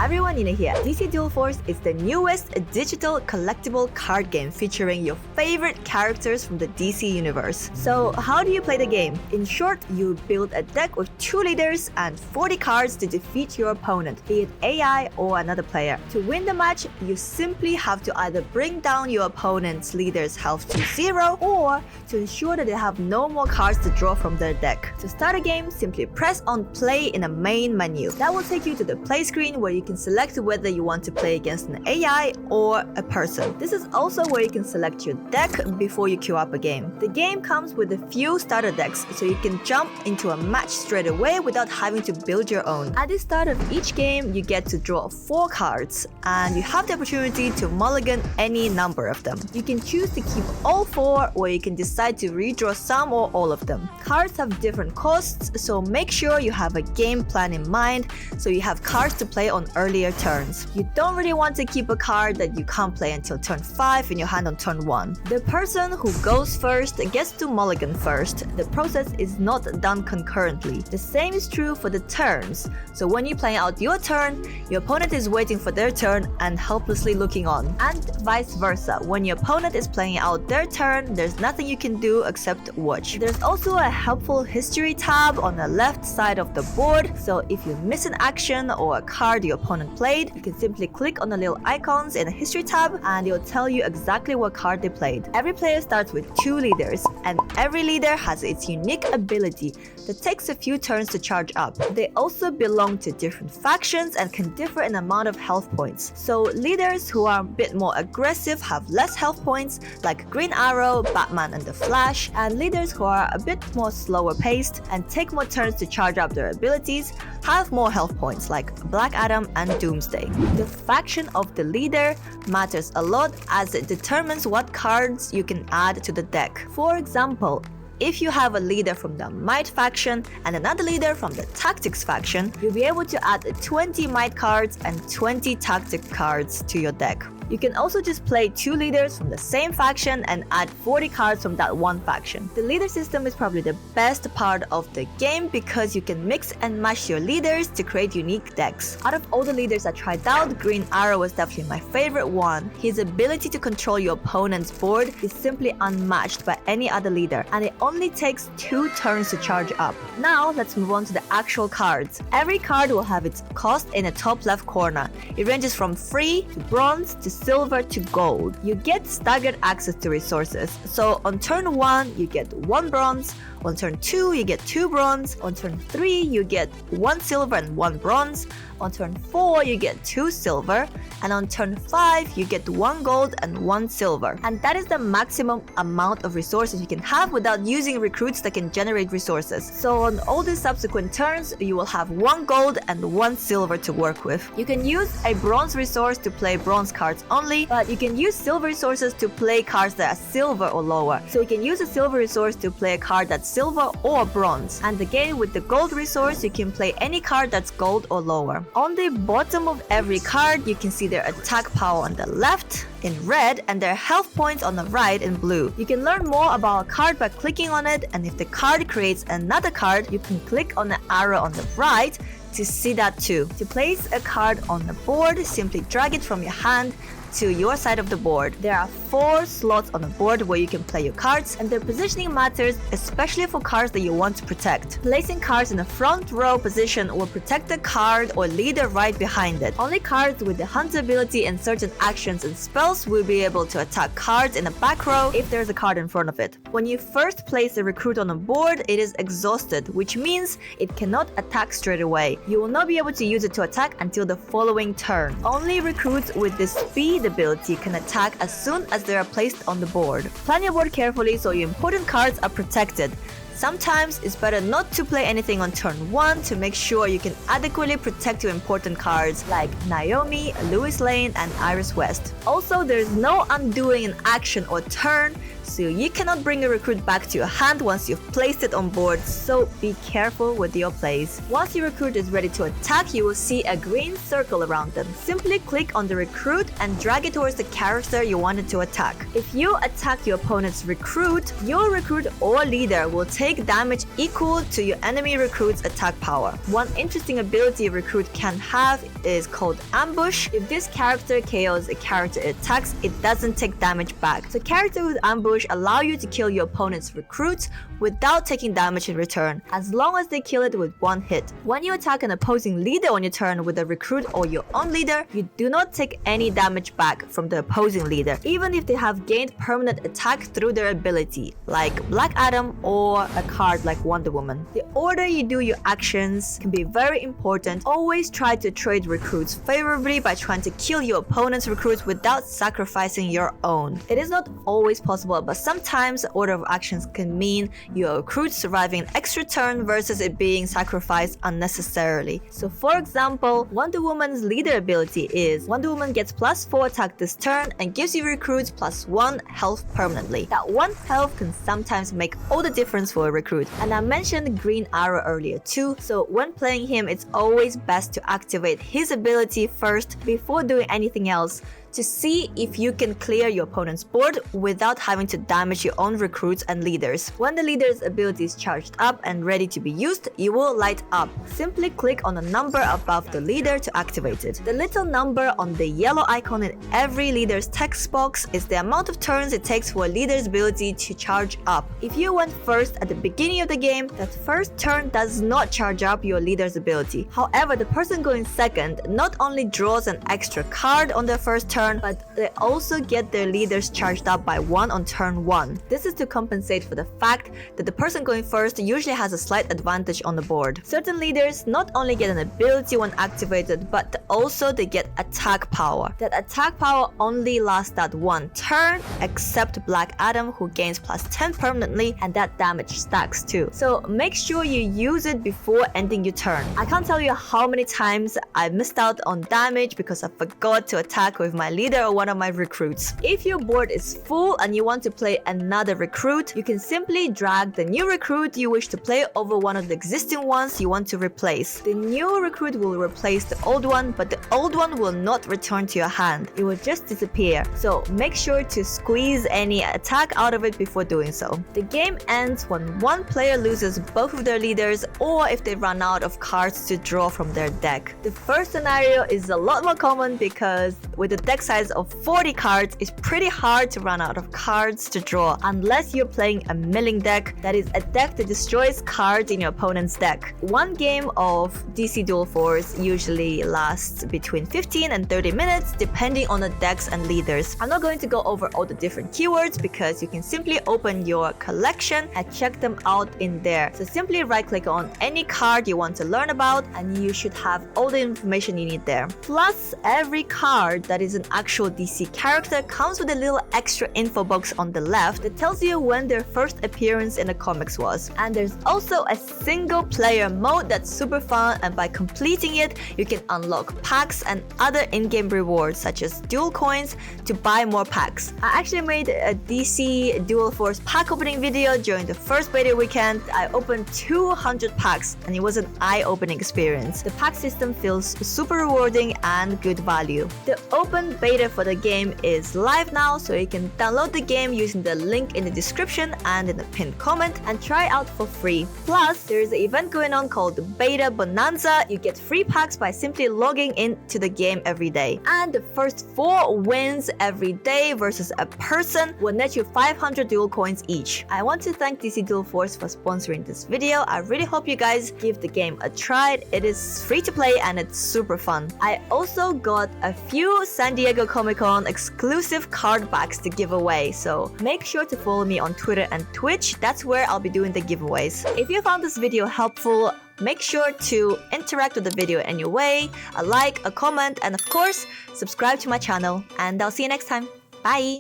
Everyone in here, DC Duel Force is the newest digital collectible card game featuring your favorite characters from the DC universe. So how do you play the game? In short, you build a deck with 2 leaders and 40 cards to defeat your opponent, be it AI or another player. To win the match, you simply have to either bring down your opponent's leader's health to 0 or to ensure that they have no more cards to draw from their deck. To start a game, simply press on play in the main menu. That will take you to the play screen where you can select whether you want to play against an AI or a person. This is also where you can select your deck before you queue up a game. The game comes with a few starter decks, so you can jump into a match straight away without having to build your own. At the start of each game, you get to draw 4 cards, and you have the opportunity to mulligan any number of them. You can choose to keep all 4, or you can decide to redraw some or all of them. Cards have different costs, so make sure you have a game plan in mind so you have cards to play on earlier turns. You don't really want to keep a card that you can't play until turn 5 in your hand on turn 1. The person who goes first gets to mulligan first. The process is not done concurrently. The same is true for the turns. So when you're playing out your turn, your opponent is waiting for their turn and helplessly looking on. And vice versa. When your opponent is playing out their turn, there's nothing you can do except watch. There's also a helpful history tab on the left side of the board, so if you miss an action or a card your opponent played, you can simply click on the little icons in the history tab and it will tell you exactly what card they played. Every player starts with 2 leaders, and every leader has its unique ability that takes a few turns to charge up. They also belong to different factions and can differ in amount of health points. So leaders who are a bit more aggressive have less health points, like Green Arrow, Batman and the Flash, and leaders who are a bit more slower paced and take more turns to charge up their abilities have more health points, like Black Adam and Doomsday. The faction of the leader matters a lot as it determines what cards you can add to the deck. For example, if you have a leader from the Might faction and another leader from the Tactics faction, you'll be able to add 20 Might cards and 20 Tactic cards to your deck. You can also just play 2 leaders from the same faction and add 40 cards from that one faction. The leader system is probably the best part of the game because you can mix and match your leaders to create unique decks. Out of all the leaders I tried out, Green Arrow was definitely my favorite one. His ability to control your opponent's board is simply unmatched by any other leader, and it only takes 2 turns to charge up. Now let's move on to the actual cards. Every card will have its cost in the top left corner. It ranges from free to bronze to silver to gold. You get staggered access to resources. So on turn 1 you get 1 bronze, on turn 2 you get 2 bronze, on turn 3 you get 1 silver and 1 bronze, on turn 4 you get 2 silver, and on turn 5 you get 1 gold and 1 silver. And that is the maximum amount of resources you can have without using recruits that can generate resources. So on all the subsequent turns you will have 1 gold and 1 silver to work with. You can use a bronze resource to play bronze cards only, but you can use silver resources to play cards that are silver or lower. So you can use a silver resource to play a card that's silver or bronze. And again, with the gold resource you can play any card that's gold or lower. On the bottom of every card you can see their attack power on the left in red and their health points on the right in blue. You can learn more about a card by clicking on it, and if the card creates another card you can click on the arrow on the right to see that too. To place a card on the board, simply drag it from your hand to your side of the board. There are 4 slots on the board where you can play your cards, and their positioning matters, especially for cards that you want to protect. Placing cards in the front row position will protect the card or leader right behind it. Only cards with the hunt ability and certain actions and spells will be able to attack cards in the back row if there's a card in front of it. When you first place a recruit on a board, it is exhausted, which means it cannot attack straight away. You will not be able to use it to attack until the following turn. Only recruits with the speed ability can attack as soon as they are placed on the board. Plan your board carefully so your important cards are protected. Sometimes it's better not to play anything on turn 1 to make sure you can adequately protect your important cards like Naomi, Lois Lane, and Iris West. Also, there is no undoing an action or turn, so you cannot bring a recruit back to your hand once you've placed it on board, so be careful with your plays. Once your recruit is ready to attack, you will see a green circle around them. Simply click on the recruit and drag it towards the character you wanted to attack. If you attack your opponent's recruit, your recruit or leader will take damage equal to your enemy recruit's attack power. One interesting ability a recruit can have is called Ambush. If this character KOs a character it attacks, it doesn't take damage back. So characters with Ambush allow you to kill your opponent's recruits without taking damage in return, as long as they kill it with one hit. When you attack an opposing leader on your turn with a recruit or your own leader, you do not take any damage back from the opposing leader, even if they have gained permanent attack through their ability, like Black Adam or a card like Wonder Woman. The order you do your actions can be very important. Always try to trade recruits favorably by trying to kill your opponent's recruits without sacrificing your own. It is not always possible, but sometimes the order of actions can mean your recruit surviving an extra turn versus it being sacrificed unnecessarily. So for example, Wonder Woman's leader ability is Wonder Woman gets +4 attack this turn and gives you recruits +1 health permanently. That 1 health can sometimes make all the difference for a recruit. And I mentioned Green Arrow earlier too, so when playing him it's always best to activate his ability first before doing anything else, to see if you can clear your opponent's board without having to damage your own recruits and leaders. When the leader's ability is charged up and ready to be used, you will light up. Simply click on a number above the leader to activate it. The little number on the yellow icon in every leader's text box is the amount of turns it takes for a leader's ability to charge up. If you went first at the beginning of the game, that first turn does not charge up your leader's ability. However, the person going second not only draws an extra card on their first turn, but they also get their leaders charged up by 1 on turn 1. This is to compensate for the fact that the person going first usually has a slight advantage on the board. Certain leaders not only get an ability when activated, but also they get attack power. That attack power only lasts that 1 turn, except Black Adam, who gains +10 permanently, and that damage stacks too. So make sure you use it before ending your turn. I can't tell you how many times I missed out on damage because I forgot to attack with my leader or one of my recruits. If your board is full and you want to play another recruit, you can simply drag the new recruit you wish to play over one of the existing ones you want to replace. The new recruit will replace the old one, but the old one will not return to your hand. It will just disappear. So make sure to squeeze any attack out of it before doing so. The game ends when one player loses both of their leaders or if they run out of cards to draw from their deck. The first scenario is a lot more common because with a deck size of 40 cards, it's pretty hard to run out of cards to draw unless you're playing a milling deck, that is a deck that destroys cards in your opponent's deck. One game of DC Dual Force usually lasts between 15 and 30 minutes depending on the decks and leaders. I'm not going to go over all the different keywords because you can simply open your collection and check them out in there. So simply right click on any card you want to learn about and you should have all the information you need there. Plus, every card that is an actual DC character comes with a little extra info box on the left that tells you when their first appearance in the comics was. And there's also a single player mode that's super fun, and by completing it you can unlock packs and other in-game rewards such as dual coins to buy more packs. I actually made a DC Dual Force pack opening video during the first beta weekend. I opened 200 packs and it was an eye-opening experience. The pack system feels super rewarding and good value. The open beta for the game is live now, so you can download the game using the link in the description and in the pinned comment and try it out for free. Plus, there is an event going on called Beta Bonanza. You get free packs by simply logging into the game every day. And the first 4 wins every day versus a person will net you 500 dual coins each. I want to thank DC Dual Force for sponsoring this video. I really hope you guys give the game a try. It is free to play and it's super fun. I also got a few San Diego Comic-Con exclusive card packs to give away, so make sure to follow me on Twitter and Twitch. That's where I'll be doing the giveaways. If you found this video helpful, make sure to interact with the video in your way, a like, a comment, and of course, subscribe to my channel, and I'll see you next time. Bye!